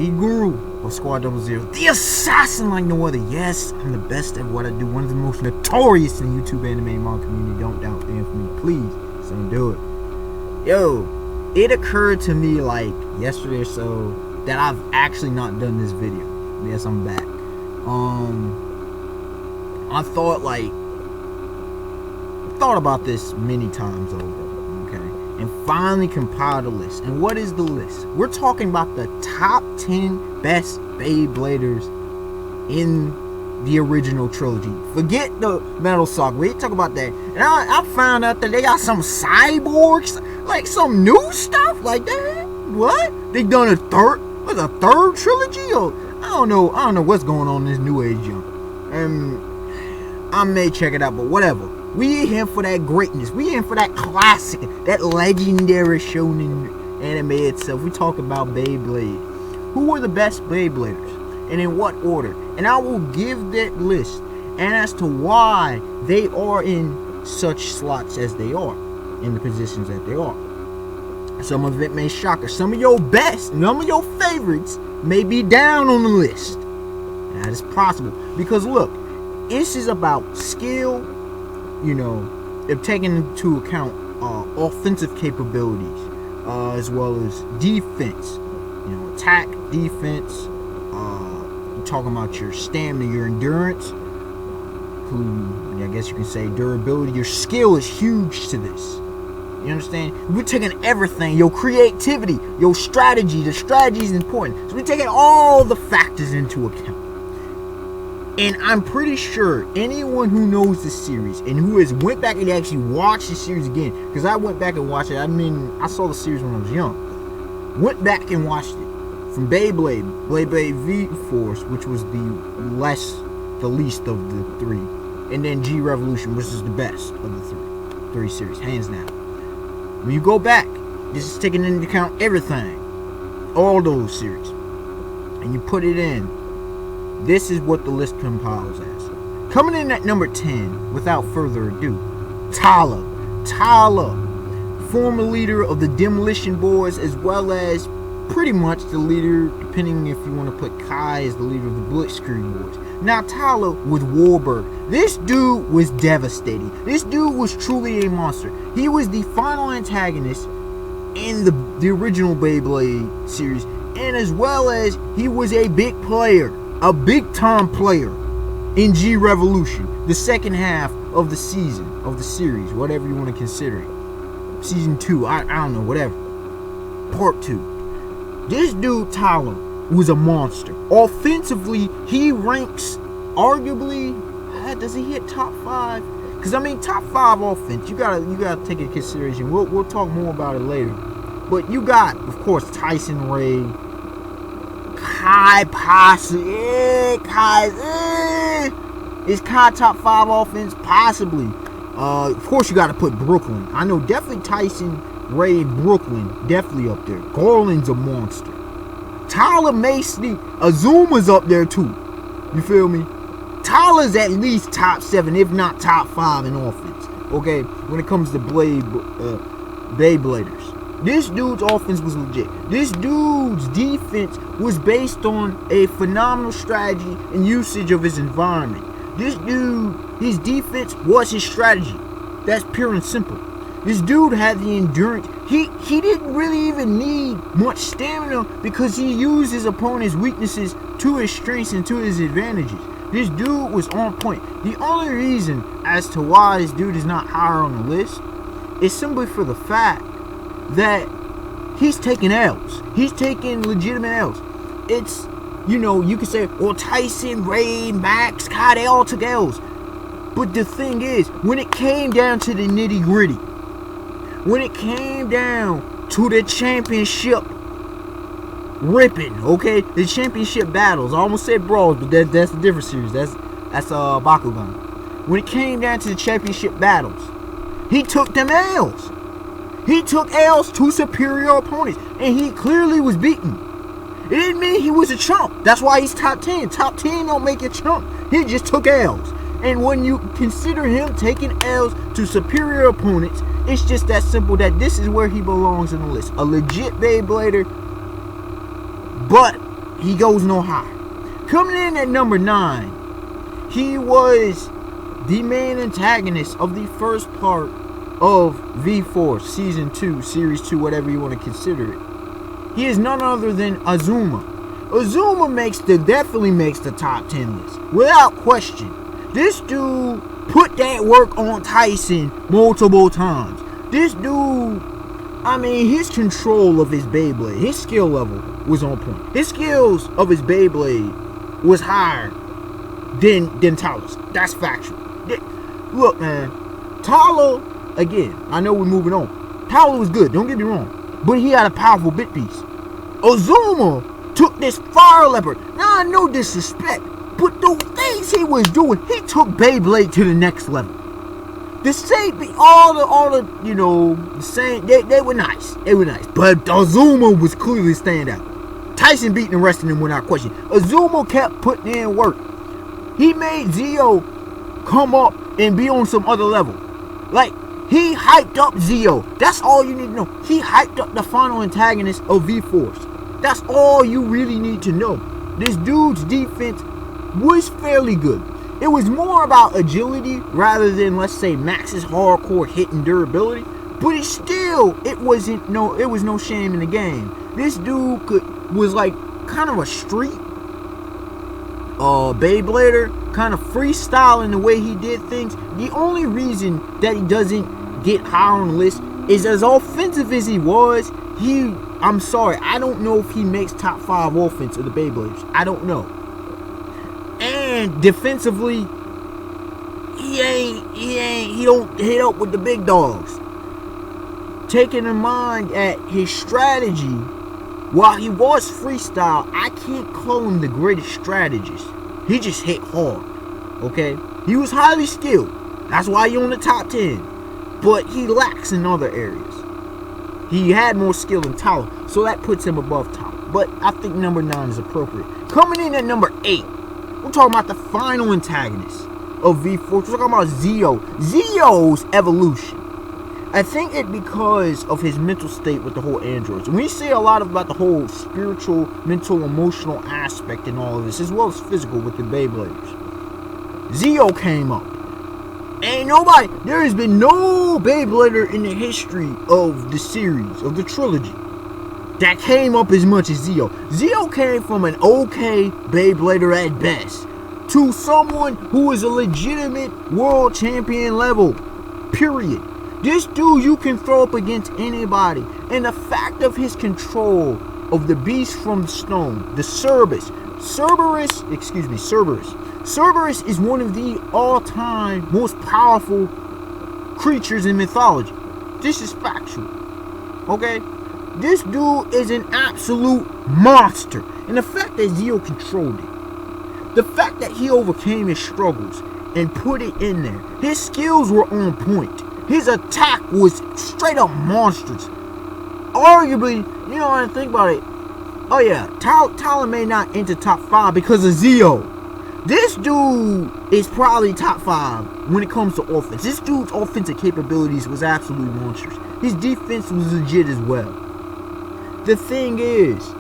the guru of Squad 00, the assassin like no other. Yes, I'm the best at what I do. One of the most notorious in the YouTube anime and manga community. Don't doubt the infamy, please. So do it. Yo, it occurred to me like yesterday or so that I've actually not done this video. Yes, I'm back. I thought about this many times over, okay, and finally compiled a list. And what is the list? We're talking about the top 10 best Beybladers in the original trilogy. Forget the Metal Saga. We ain't talk about that. And I found out that they got some cyborgs, like some new stuff like that. What? They done a third trilogy? Or I don't know what's going on in this new age junk. I may check it out, but whatever. We here for that greatness. We here for that classic, that legendary shonen anime itself. We talk about Beyblade. Who are the best Beybladers, and in what order? And I will give that list, and as to why they are in such slots as they are, in the positions that they are. Some of it may shock us. Some of your best, some of your favorites may be down on the list. That is possible, because look, this is about skill. You know, if taking into account offensive capabilities, as well as defense, you know, attack, defense, you're talking about your stamina, your endurance, I guess you can say durability. Your skill is huge to this. You understand? We're taking everything, your creativity, your strategy. The strategy is important. So we're taking all the factors into account. And I'm pretty sure anyone who knows the series and who has went back and actually watched the series again, because I went back and watched it. I mean, I saw the series when I was young. Went back and watched it from Beyblade, Beyblade V-Force, which was the least of the three, and then G Revolution, which is the best of the three series, hands down. When you go back, this is taking into account everything, all those series, and you put it in. This is what the list compiles as. Coming in at number 10, without further ado, Tala. Tala, former leader of the Demolition Boys, as well as pretty much the leader, depending if you want to put Kai as the leader of the Blitzkrieg Boys. Now, Tala with Warburg. This dude was devastating. This dude was truly a monster. He was the final antagonist in the original Beyblade series, and as well as he was a big player. A big-time player in G Revolution, the second half of the season, of the series, whatever you want to consider it. Season 2, I don't know, whatever. Part 2. This dude, Tyler, was a monster. Offensively, he ranks, arguably, does he hit top 5? Because, I mean, top 5 offense, you gotta take into consideration. We'll talk more about it later. But you got, of course, Tyson Ray, Kai possibly. Is Kai top 5 offense? Possibly. Of course, you got to put Brooklyn. I know definitely Tyson, Ray, Brooklyn, definitely up there. Garland's a monster. Tyler Mason, Azuma's up there too. You feel me? Tyler's at least top 7, if not top 5 in offense. Okay, when it comes to Beybladers. This dude's offense was legit. This dude's defense was based on a phenomenal strategy and usage of his environment. This dude, his defense was his strategy. That's pure and simple. This dude had the endurance. He didn't really even need much stamina because he used his opponent's weaknesses to his strengths and to his advantages. This dude was on point. The only reason as to why this dude is not higher on the list is simply for the fact that he's taking L's. He's taking legitimate L's. It's, you know, you can say, well, Tyson, Ray, Max, Kai, they all took L's. But the thing is, when it came down to the nitty gritty, when it came down to the championship ripping, okay, the championship battles, I almost said brawls, but that's a different series. That's Bakugan. When it came down to the championship battles, he took them L's. He took L's to superior opponents, and he clearly was beaten. It didn't mean he was a chump. That's why he's top 10. Top 10 don't make a chump. He just took L's. And when you consider him taking L's to superior opponents, it's just that simple that this is where he belongs in the list. A legit Beyblader, but he goes no higher. Coming in at number 9, he was the main antagonist of the first part of V-Force Season 2, Series 2, whatever you want to consider it. He is none other than Azuma. Azuma definitely makes the top 10 list, without question. This dude put that work on Tyson multiple times. This dude, I mean, his control of his Beyblade, his skill level was on point. His skills of his Beyblade was higher than Tyler's. That's factual. Look, man, Tyler, again, I know we're moving on. Tyler was good, don't get me wrong, but he had a powerful bit piece. Azuma took this fire leopard. Now, no disrespect, but the things he was doing, he took Beyblade to the next level. The same, all the, you know, the same, they were nice. They were nice. But Azuma was clearly standing out. Tyson beating the rest of them without question. Azuma kept putting in work. He made Zio come up and be on some other level. Like, he hyped up Zio. That's all you need to know. He hyped up the final antagonist of V-Force. That's all you really need to know. This dude's defense was fairly good. It was more about agility rather than, let's say, Max's hardcore hit and durability. But it was no shame in the game. This dude was like kind of a street Beyblader, kind of freestyling the way he did things. The only reason that he doesn't get higher on the list is as offensive as he was, I'm sorry, I don't know if he makes top 5 offense of the Beybladers. I don't know. And defensively, he don't hit up with the big dogs. Taking in mind at his strategy, while he was freestyle, I can't call him the greatest strategist. He just hit hard. Okay? He was highly skilled. That's why he's on the top 10. But he lacks in other areas. He had more skill than Tyler, so that puts him above Tyler. But I think number 9 is appropriate. Coming in at number 8, we're talking about the final antagonist of V-Force. We're talking about Zio. Zio's evolution. I think it because of his mental state with the whole androids. And we see a lot about the whole spiritual, mental, emotional aspect in all of this, as well as physical with the Beybladers. Zio came up. There has been no Beyblader in the history of the series, of the trilogy, that came up as much as Zio. Zio came from an okay Beyblader at best to someone who is a legitimate world champion level. Period. This dude you can throw up against anybody. And the fact of his control of the beast from the stone, the Cerberus. Cerberus is one of the all-time most powerful creatures in mythology. This is factual. Okay? This dude is an absolute monster. And the fact that Zio controlled it, the fact that he overcame his struggles and put it in there, his skills were on point. His attack was straight up monstrous. Arguably, you know, when I think about it, oh yeah, Tyler may not enter top 5 because of Zio. This dude is probably top 5 when it comes to offense. This dude's offensive capabilities was absolutely monstrous. His defense was legit as well. The thing is,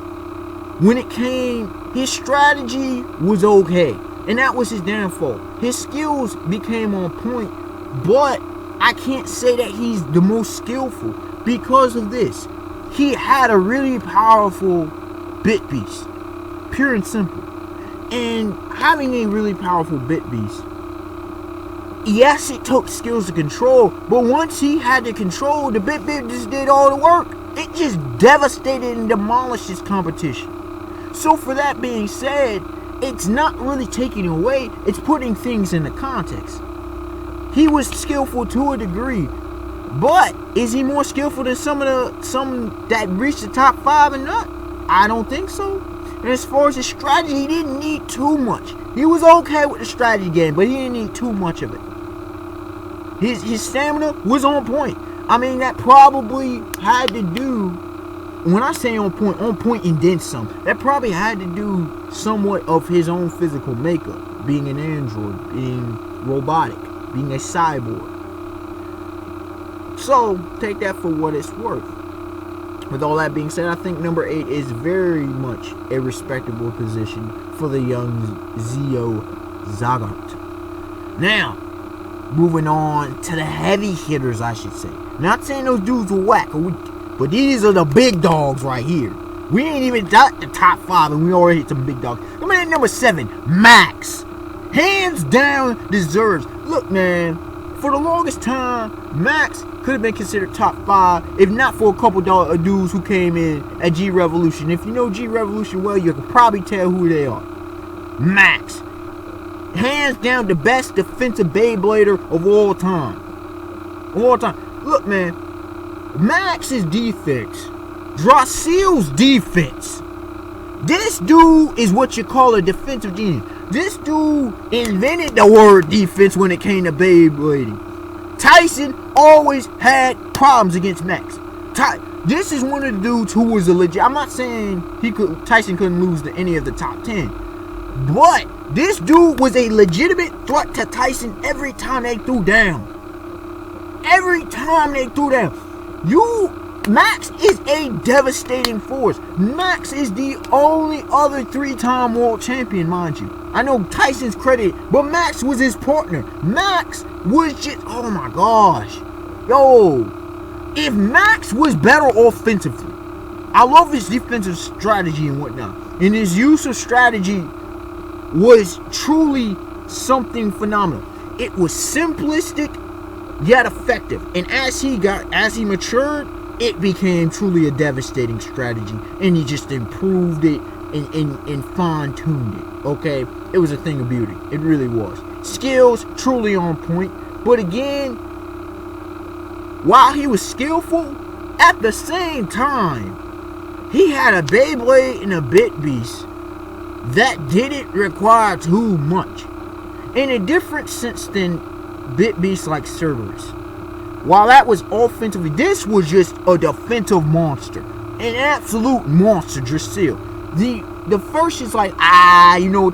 when it came, his strategy was okay. And that was his downfall. His skills became on point, but I can't say that he's the most skillful because of this. He had a really powerful bit piece. Pure and simple. And having a really powerful bit piece, yes, it took skills to control, but once he had to control, the bit just did all the work. It just devastated and demolished his competition. So for that being said, it's not really taking away, it's putting things into context. He was skillful to a degree, but is he more skillful than some that reached the top 5 and not? I don't think so. And as far as his strategy, he didn't need too much. He was okay with the strategy game, but he didn't need too much of it. His stamina was on point. I mean, that probably had to do, when I say on point and then some, that probably had to do somewhat of his own physical makeup, being an android, being robotic, being a cyborg. So, take that for what it's worth. With all that being said, I think number 8 is very much a respectable position for the young Zio Zagat. Now, moving on to the heavy hitters, I should say. Not saying those dudes were whack, but these are the big dogs right here. We ain't even got the top 5, and we already hit some big dogs. Coming in at number 7, Max. Hands down deserves. Look, man, for the longest time, Max could have been considered top 5, if not for a couple dudes who came in at G Revolution. If you know G Revolution well, you can probably tell who they are. Max. Hands down the best defensive Beyblader of all time. Look, man, Max's defense, Dracil's defense. This dude is what you call a defensive genius. This dude invented the word defense when it came to Beyblading. Tyson always had problems against Max. This is one of the dudes who was a legit. I'm not saying Tyson couldn't lose to any of the top 10. But this dude was a legitimate threat to Tyson every time they threw down. Max is a devastating force. Max is the only other 3-time world champion, mind you. I know Tyson's credit, but Max was his partner. Max was just, oh my gosh. Yo, if Max was better offensively, I love his defensive strategy and whatnot. And his use of strategy was truly something phenomenal. It was simplistic yet effective. And as he matured, it became truly a devastating strategy. And he just improved it and fine-tuned it. Okay? It was a thing of beauty. It really was. Skills truly on point. But again, while he was skillful, at the same time, he had a Beyblade and a Bit Beast that didn't require too much. In a different sense than Bit Beasts like Cerberus. While that was offensively, this was just a defensive monster. An absolute monster, Dracil. The first is like,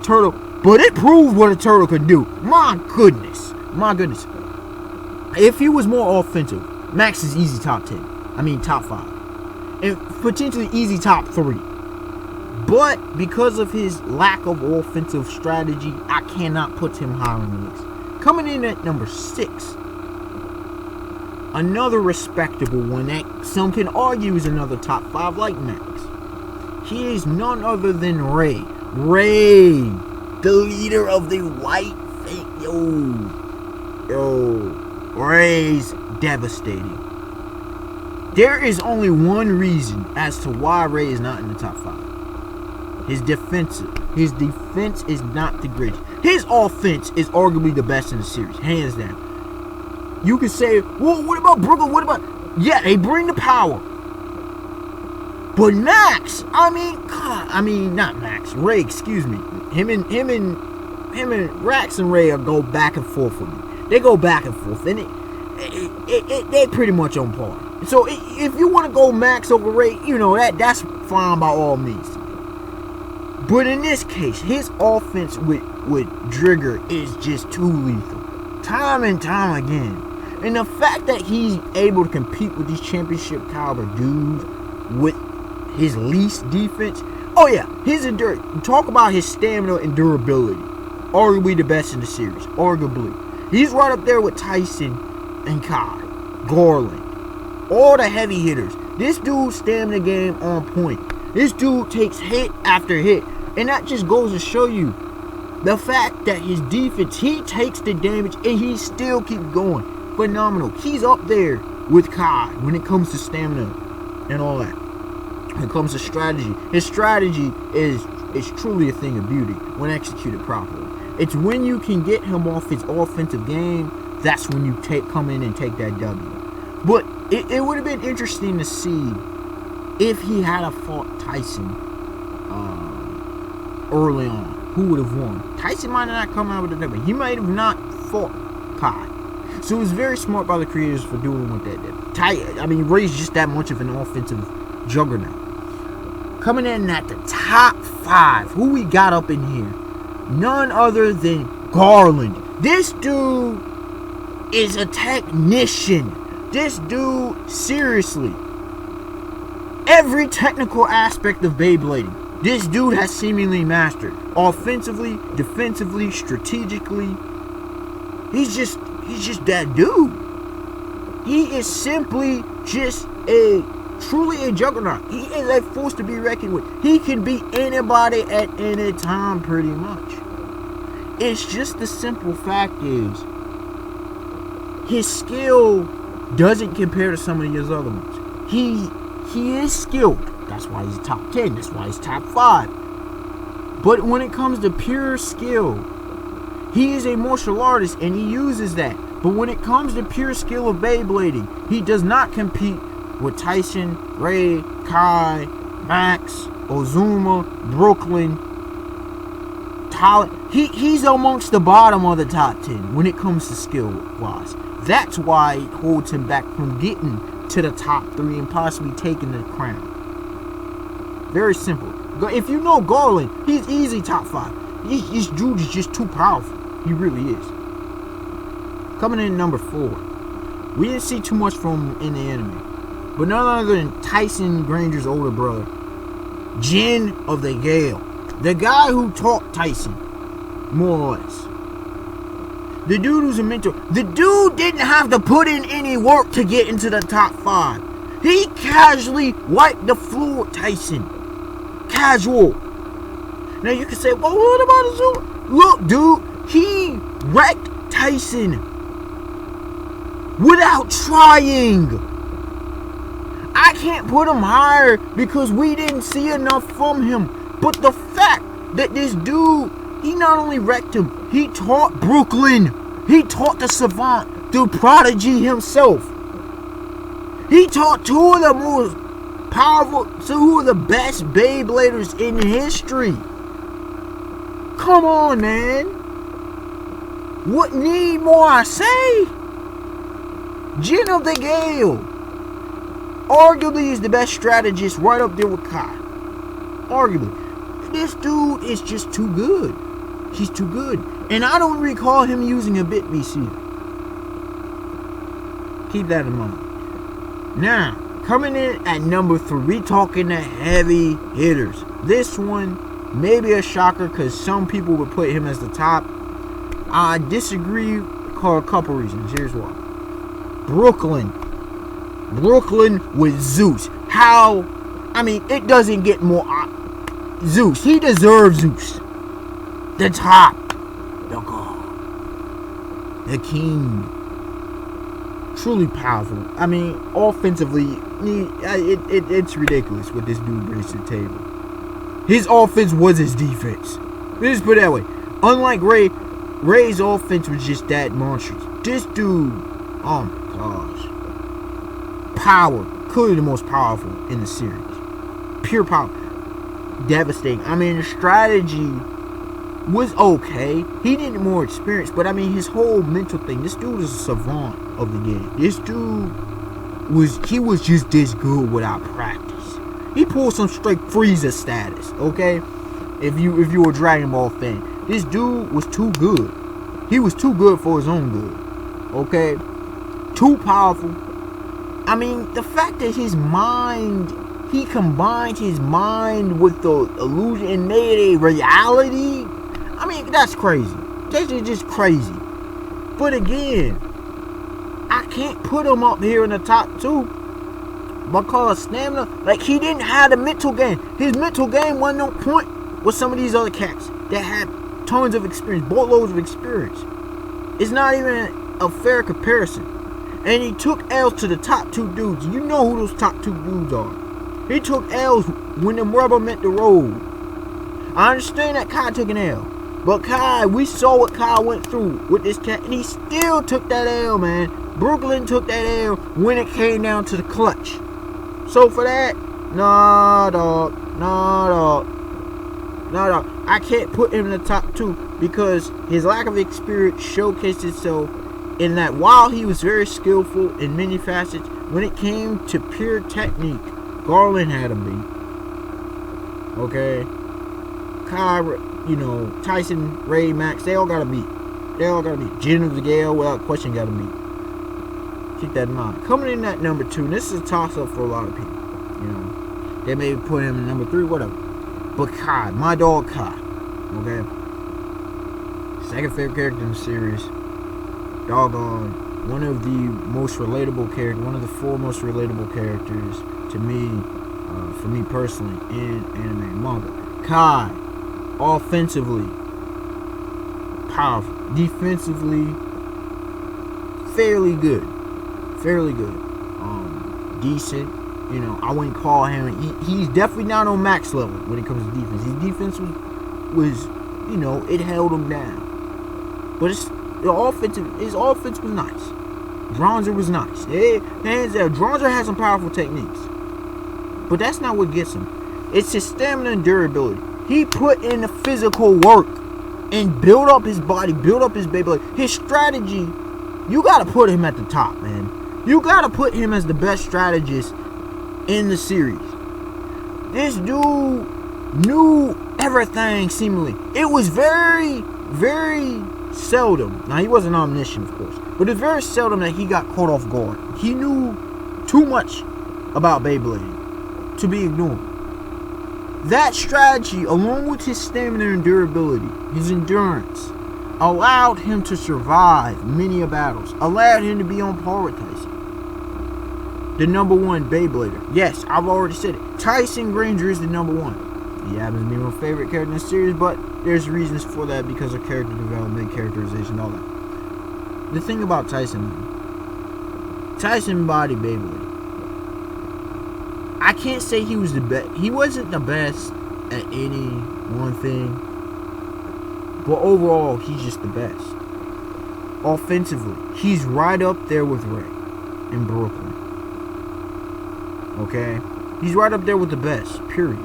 turtle. But it proved what a turtle could do. My goodness. If he was more offensive, Max is easy top 10. Top 5. And potentially easy top 3. But because of his lack of offensive strategy, I cannot put him high on the list. Coming in at number 6. Another respectable one that some can argue is another top 5 like Max. He is none other than Ray. Ray, the leader of the White Fate. Ray's devastating. There is only one reason as to why Ray is not in the top 5. His defense is not the greatest. His offense is arguably the best in the series, hands down. You can say, well, what about Brooklyn? Yeah, they bring the power. But Max, not Max, Ray, excuse me. Him and Rax and Ray go back and forth with me. They go back and forth, and they pretty much on par. So if you want to go Max over Ray, that's fine by all means. But in this case, his offense with Drigger is just too lethal. Time and time again. And the fact that he's able to compete with these championship caliber dudes with his least defense. Oh yeah, his endurance. Talk about his stamina and durability. Arguably the best in the series. Arguably. He's right up there with Tyson and Kai. Garland. All the heavy hitters. This dude's stamina game on point. This dude takes hit after hit. And that just goes to show you the fact that his defense, he takes the damage and he still keeps going. Phenomenal. He's up there with Kai when it comes to stamina and all that. When it comes to strategy, his strategy is truly a thing of beauty when executed properly. It's when you can get him off his offensive game, that's when you come in and take that W. But it would have been interesting to see if he had fought Tyson early on. Who would have won? Tyson might not come out with a W. He might have not fought Kai. So it was very smart by the creators for doing what they did. Ray's just that much of an offensive juggernaut. Coming in at the top 5, who we got up in here? None other than Garland. This dude is a technician. This dude, seriously. Every technical aspect of Beyblading, this dude has seemingly mastered. Offensively, defensively, strategically. He's just that dude. He is simply just truly a juggernaut. He is a force to be reckoned with. He can beat anybody at any time, pretty much. It's just the simple fact is, his skill doesn't compare to some of his other ones. He is skilled. That's why he's top 10. That's why he's top 5. But when it comes to pure skill, he is a martial artist and he uses that. But when it comes to pure skill of Beyblading, he does not compete with Tyson, Ray, Kai, Max, Ozuma, Brooklyn, Tyler. He's amongst the bottom of the top 10 when it comes to skill-wise. That's why it holds him back from getting to the top 3 and possibly taking the crown. Very simple. If you know Garland, he's easy top 5. This dude is just too powerful. He really is. Coming in number 4. We didn't see too much from him in the anime. But none other than Tyson Granger's older brother, Jin of the Gale. The guy who taught Tyson, more or less. The dude who's a mentor. The dude didn't have to put in any work to get into the top 5. He casually wiped the floor with Tyson. Casual. Now you can say, well, what about Azuma? Look, dude, he wrecked Tyson without trying. I can't put him higher because we didn't see enough from him. But the fact that this dude, he not only wrecked him, he taught Brooklyn. He taught the savant, the prodigy himself. He taught 2 of the most powerful, 2 of the best Beybladers in history. Come on, man. What need more I say? Jin of the Gale arguably is the best strategist, right up there with Kai. Arguably. This dude is just too good. He's too good. And I don't recall him using a bit BC. Keep that in mind. Now, coming in at number 3, we talking the heavy hitters. This one may be a shocker because some people would put him as the top. I disagree for a couple reasons. Here's why. Brooklyn with Zeus. It doesn't get more. Zeus. He deserves Zeus. The top. The god. The king. Truly powerful. Offensively, it's ridiculous what this dude brings to the table. His offense was his defense. Let's put it that way. Unlike Ray's offense was just that monstrous. This dude, oh my gosh. Power. Clearly the most powerful in the series. Pure power. Devastating. The strategy was okay. He needed more experience, but his whole mental thing. This dude is a savant of the game. This dude was just this good without practice. He pulled some straight Frieza status, okay? If you were a Dragon Ball fan, this dude was too good. He was too good for his own good, okay? Too powerful. The fact that his mind, he combined his mind with the illusion and made a reality. That's crazy. That's just crazy. But again, I can't put him up here in the top 2 because stamina, he didn't have the mental game. His mental game wasn't on point with some of these other cats that had tons of experience, boatloads of experience. It's not even a fair comparison. And he took L's to the top 2 dudes. You know who those top 2 dudes are. He took L's when the rubber met the road. I understand that Kai took an L. But Kai, we saw what Kai went through with this cat. And he still took that L, man. Brooklyn took that L when it came down to the clutch. So for that, nah, dog. I can't put him in the top 2 because his lack of experience showcased itself in that while he was very skillful in many facets, when it came to pure technique, Garland had him beat. Okay? Kai, Tyson, Ray, Max, they all got to beat. Jin of the Gale, without question, got to beat. Keep that in mind. Coming in at number 2, and this is a toss-up for a lot of people. They may put him in number 3, whatever. But Kai, my dog Kai, okay? Second favorite character in the series. Doggone, one of the most relatable characters, one of the 4 most relatable characters to me, for me personally, in anime and manga. Kai, offensively, powerful. Defensively, fairly good. Decent. You know, I wouldn't call him. He's definitely not on max level when it comes to defense. His defense was you know, it held him down. But his offense was nice. Dronzer was nice. Hands down, Dronzer has some powerful techniques. But that's not what gets him. It's his stamina and durability. He put in the physical work and build up his body, build up his Beyblade. His strategy, you gotta put him at the top, man. You gotta put him as the best strategist in the series. This dude knew everything, seemingly. It was very, very seldom. Now, he wasn't omniscient, of course. But it's very seldom that he got caught off guard. He knew too much about Beyblading to be ignored. That strategy, along with his stamina and durability, his endurance, allowed him to survive many battles, allowed him to be on par with Tyson. The number 1 Beyblader. Yes, I've already said it. Tyson Granger is the number 1. He happens to be my favorite character in the series, but there's reasons for that because of character development, characterization, all that. The thing about Tyson, Tyson embodied Beyblade. I can't say he was the best. He wasn't the best at any one thing, but overall, he's just the best. Offensively, he's right up there with Ray in Brooklyn. Okay, he's right up there with the best. Period.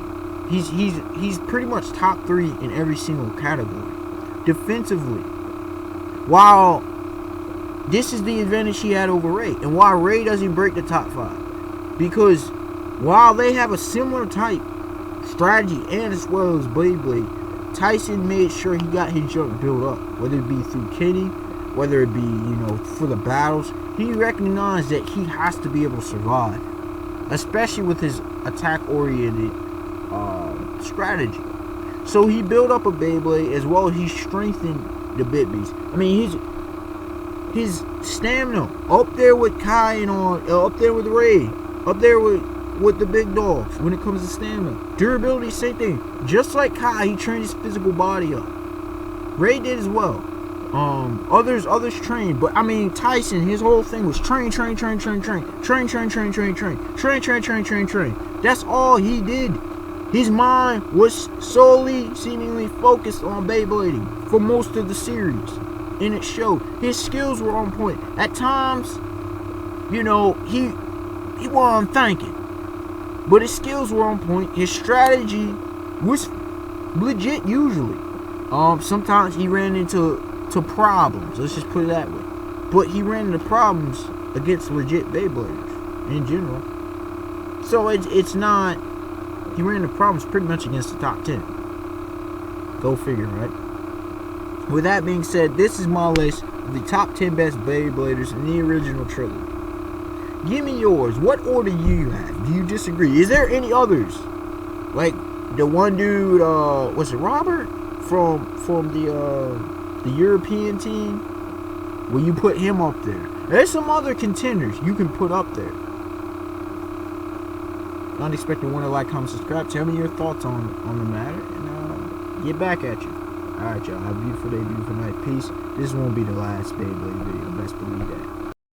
He's pretty much top 3 in every single category. Defensively, while this is the advantage he had over Ray, and why Ray doesn't break the top 5, because while they have a similar type strategy and as well as Beyblade, Tyson made sure he got his junk built up, whether it be through Kenny, whether it be, you know, for the battles. He recognized that he has to be able to survive, especially with his attack-oriented strategy. So he built up a Beyblade as well as he strengthened the Bit-Beast. I mean, his stamina up there with Kai and up there with Ray, up there with the big dogs when it comes to stamina. Durability, same thing. Just like Kai, he trained his physical body up. Ray did as well. Others trained, but I mean Tyson, his whole thing was train. That's all he did. His mind was solely, seemingly focused on Beyblading for most of the series, and it showed. His skills were on point. At times, you know, he wasn't thinking, but his skills were on point. His strategy was legit usually. Sometimes he ran into problems. Let's just put it that way. But he ran into problems against legit Beybladers in general. So it's not. He ran into problems pretty much against the top 10. Go figure, right? With that being said, this is my list of the top 10 best Beybladers in the original trilogy. Give me yours. What order do you have? Do you disagree? Is there any others? Like the one dude, was it Robert from the European team? Will you put him up there? There's some other contenders you can put up there. Unexpected Wonder, like, comment, subscribe. Tell me your thoughts on the matter, and get back at you. Alright, y'all. Have a beautiful day, beautiful night. Peace. This won't be the last Beyblade video. Best believe that.